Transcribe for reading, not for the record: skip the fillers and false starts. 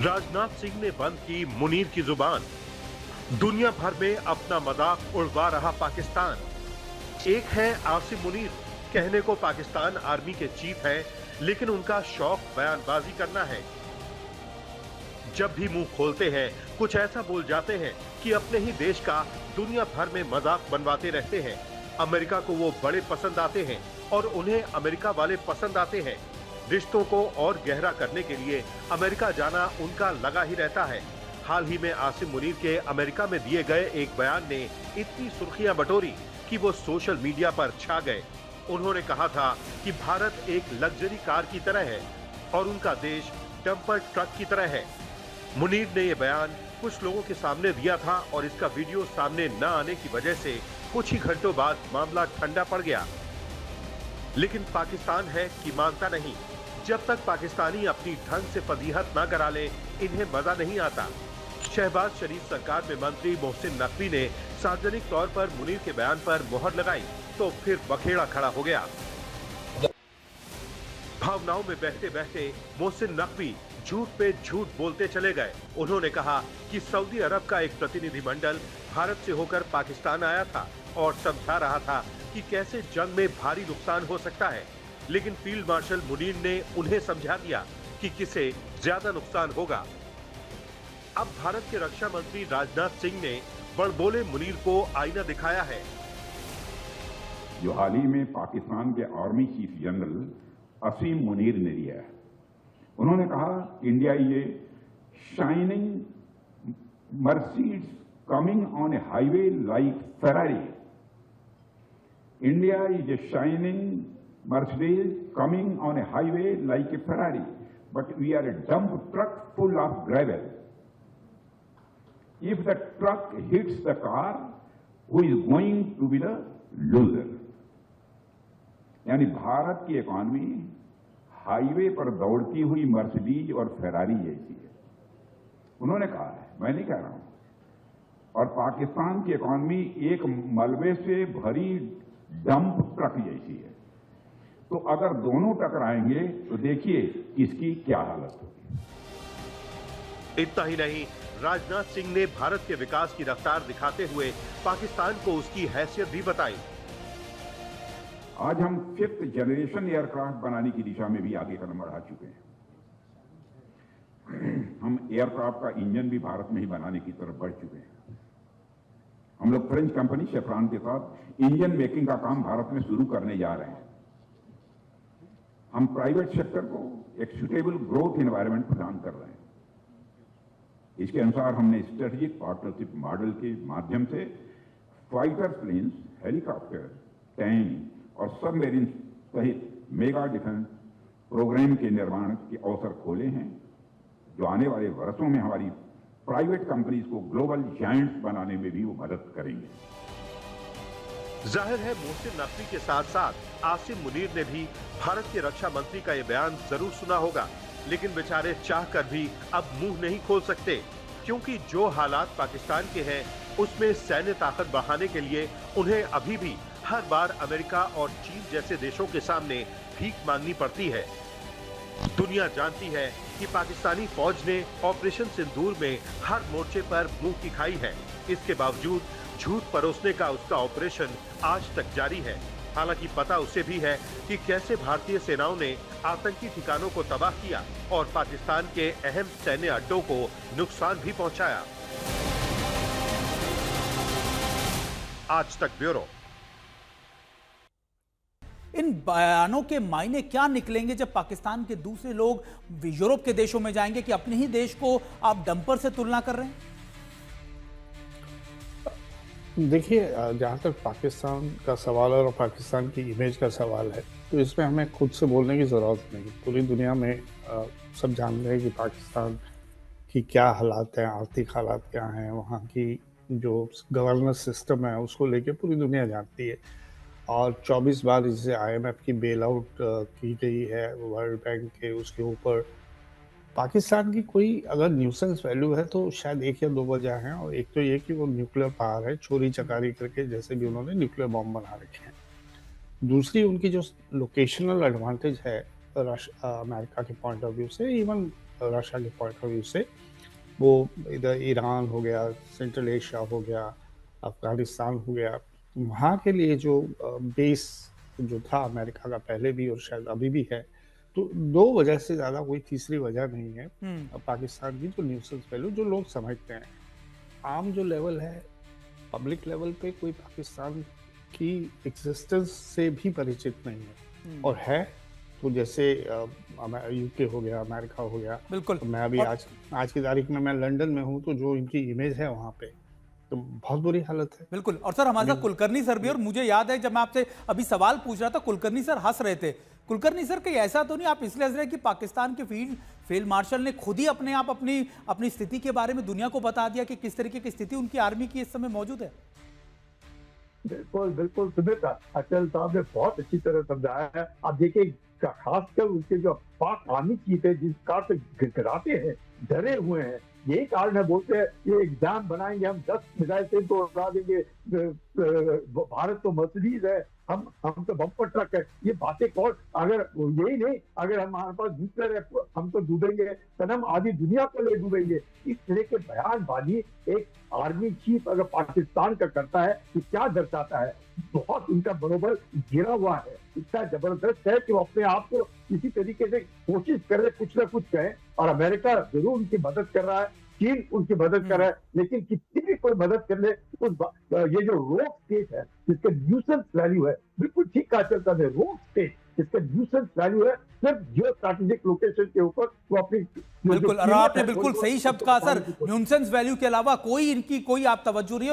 राजनाथ सिंह ने बंद की मुनीर की जुबान। दुनिया भर में अपना मजाक उड़वा रहा पाकिस्तान। एक है आसिम मुनीर, कहने को पाकिस्तान आर्मी के चीफ हैं, लेकिन उनका शौक बयानबाजी करना है। जब भी मुंह खोलते हैं कुछ ऐसा बोल जाते हैं कि अपने ही देश का दुनिया भर में मजाक बनवाते रहते हैं। अमेरिका को वो बड़े पसंद आते हैं और उन्हें अमेरिका वाले पसंद आते हैं। रिश्तों को और गहरा करने के लिए अमेरिका जाना उनका लगा ही रहता है। हाल ही में आसिम मुनीर के अमेरिका में दिए गए एक बयान ने इतनी सुर्खियां बटोरी कि वो सोशल मीडिया पर छा गए। उन्होंने कहा था कि भारत एक लग्जरी कार की तरह है और उनका देश डंपर ट्रक की तरह है। मुनीर ने यह बयान कुछ लोगों के सामने दिया था और इसका वीडियो सामने न आने की वजह से कुछ ही घंटों बाद मामला ठंडा पड़ गया। लेकिन पाकिस्तान है कि मानता नहीं। जब तक पाकिस्तानी अपनी ढंग से फजीहत न करा ले, इन्हें मजा नहीं आता। शहबाज शरीफ सरकार में मंत्री मोहसिन नकवी ने सार्वजनिक तौर पर मुनीर के बयान पर मोहर लगाई तो फिर बखेड़ा खड़ा हो गया। भावनाओं में बहते बहते मोहसिन नकवी झूठ पे झूठ बोलते चले गए। उन्होंने कहा कि सऊदी अरब का एक प्रतिनिधिमंडल भारत से होकर पाकिस्तान आया था और समझा रहा था कि कैसे जंग में भारी नुकसान हो सकता है, लेकिन फील्ड मार्शल मुनीर ने उन्हें समझा दिया कि किसे ज्यादा नुकसान होगा। अब भारत के रक्षा मंत्री राजनाथ सिंह ने बड़बोले मुनीर को आईना दिखाया है। जो हाल ही में पाकिस्तान के army chief general Asim Munir ने दिया है, उन्होंने कहा India is a shining Mercedes coming on a highway like Ferrari. India is a shining Mercedes coming on a highway like a Ferrari, but we are a dump truck full of gravel. If the truck hits the car, who is going to be the loser? यानी भारत की economy highway पर दौड़ती हुई Mercedes और Ferrari जैसी है, उन्होंने कहा है, मैं नहीं कह रहा हूं। और पाकिस्तान की इकॉनमी एक मलबे से भरी डंप ट्रक जैसी है। तो अगर दोनों टकराएंगे तो देखिए किसकी क्या हालत होगी। इतना ही नहीं, राजनाथ सिंह ने भारत के विकास की रफ्तार दिखाते हुए पाकिस्तान को उसकी हैसियत भी बताई। आज हम 5th जनरेशन एयरक्राफ्ट बनाने की दिशा में भी आगे कदम बढ़ा चुके हैं। हम एयरक्राफ्ट का इंजन भी भारत में ही बनाने की तरफ बढ़ चुके हैं। हम लोग फ्रेंच कंपनी शेफ्रॉन के साथ इंजन मेकिंग का काम भारत में शुरू करने जा रहे हैं। हम प्राइवेट सेक्टर को एक सुटेबल ग्रोथ एनवायरनमेंट प्रदान कर रहे हैं। इसके अनुसार हमने स्ट्रेटेजिक पार्टनरशिप मॉडल के माध्यम से फाइटर प्लेन्स, हेलीकॉप्टर, टैंक और सबमरीन सहित मेगा डिफेंस प्रोग्राम के निर्माण के अवसर खोले हैं, जो आने वाले वर्षों में हमारी प्राइवेट कंपनीज को ग्लोबल जायंट्स बनाने में भी वो मदद करेंगे। जाहिर है मोहसिन नकवी के साथ साथ आसिम मुनीर ने भी भारत के रक्षा मंत्री का यह बयान जरूर सुना होगा, लेकिन बेचारे चाहकर भी अब मुंह नहीं खोल सकते, क्योंकि जो हालात पाकिस्तान के हैं उसमें सैन्य ताकत बढ़ाने के लिए उन्हें अभी भी हर बार अमेरिका और चीन जैसे देशों के सामने भीख मांगनी पड़ती है। दुनिया जानती है कि पाकिस्तानी फौज ने ऑपरेशन सिंदूर में हर मोर्चे पर मुंह की खाई है। इसके बावजूद झूठ परोसने का उसका ऑपरेशन आज तक जारी है। हालांकि पता उसे भी है कि कैसे भारतीय सेनाओं ने आतंकी ठिकानों को तबाह किया और पाकिस्तान के अहम सैन्य अड्डों को नुकसान भी पहुंचाया। आज तक ब्यूरो। इन बयानों के मायने क्या निकलेंगे जब पाकिस्तान के दूसरे लोग यूरोप के देशों में जाएंगे कि अपने ही देश को आप डंपर से तुलना कर रहे हैं? देखिए, जहाँ तक पाकिस्तान का सवाल है और पाकिस्तान की इमेज का सवाल है, तो इसमें हमें खुद से बोलने की ज़रूरत नहीं। पूरी दुनिया में सब जान रहे हैं कि पाकिस्तान की क्या हालात हैं, आर्थिक हालात क्या हैं, वहाँ की जो गवर्नेंस सिस्टम है उसको लेके पूरी दुनिया जानती है। और 24 बार इसे IMF की बेल आउट की गई है, वर्ल्ड बैंक के उसके ऊपर। पाकिस्तान की कोई अगर न्यूसेंस वैल्यू है तो शायद एक या दो वजह हैं, और एक तो ये कि वो न्यूक्लियर पावर है, चोरी चकारी करके जैसे भी उन्होंने न्यूक्लियर बॉम्ब बना रखे हैं। दूसरी उनकी जो लोकेशनल एडवांटेज है अमेरिका के पॉइंट ऑफ व्यू से, इवन रशिया के पॉइंट ऑफ व्यू से। वो इधर ईरान हो गया, सेंट्रल एशिया हो गया, अफगानिस्तान हो गया, वहाँ के लिए जो बेस जो था अमेरिका का पहले भी और शायद अभी भी है, तो 2 वजह से ज़्यादा कोई तीसरी वजह नहीं है पाकिस्तान की जो न्यूसेंस वैल्यू जो लोग समझते हैं। आम जो लेवल है, पब्लिक लेवल पे कोई पाकिस्तान की एग्जिस्टेंस से भी परिचित नहीं है, और है तो जैसे यूके हो गया, अमेरिका हो गया। बिल्कुल। तो मैं अभी आज की तारीख में मैं लंदन में हूँ, तो जो इनकी इमेज है वहाँ पे तो बहुत बुरी हालत है। बिल्कुल। और सर हमारे साथ कुलकर्णी सर भी, और मुझे याद है जब मैं आपसे अभी सवाल पूछ रहा था कुलकर्णी सर हंस रहे थे। कुलकर्णी सर कहीं ऐसा तो नहीं आप इसलिए हंस रहे कि पाकिस्तान के फील्ड मार्शल ने खुद ही अपने आप अपनी स्थिति के बारे में दुनिया को बता दिया कि किस तरीके की स्थिति उनकी आर्मी की इस समय मौजूद है? बिल्कुल बिल्कुल सुमित, अचल साहब ने बहुत अच्छी तरह समझाया है। आप देखिए खासकर उनके जो पाक आर्मी चीफ है, जिस कार से गिड़गिड़ाते हैं, डरे हुए हैं, यही कारण है, बोलते हैं ये एग्जाम बनाएंगे, हम 10 मिसाइल से तो उड़ा देंगे, भारत तो मर्सिडीज है, हम तो बम्पर ट्रक है। ये बातें कौन, अगर यही नहीं, अगर हमारे पास न्यूक्लियर है हम तो डूबेंगे, सनम आधी दुनिया को ले डूबेंगे। इस तरह के बयानबाजी एक आर्मी चीफ अगर पाकिस्तान का करता है तो क्या दर्शाता है? बहुत उनका मनोबल गिरा हुआ है, इतना जबरदस्त है कि वो अपने आप को किसी तरीके से कोशिश कर रहे कुछ ना कुछ कहें। और अमेरिका जरूर उनकी मदद कर रहा है, चीन उनकी मदद कर रहा है, लेकिन कितनी भी कोई मदद कर ले, ये जो रोक स्टेट है जिसका न्यूसेंस वैल्यू है, बिल्कुल ठीक कहा चलता है, रोक स्टेट जिसका न्यूसेंस वैल्यू है, सिर्फ जियो स्ट्रैटेजिक लोकेशन के ऊपर वो अपनी बिल्कुल। और आपने बिल्कुल सही शब्द कहा सर, न्यूसेंस वैल्यू के अलावा कोई इनकी कोई आप तवज्जो नहीं है।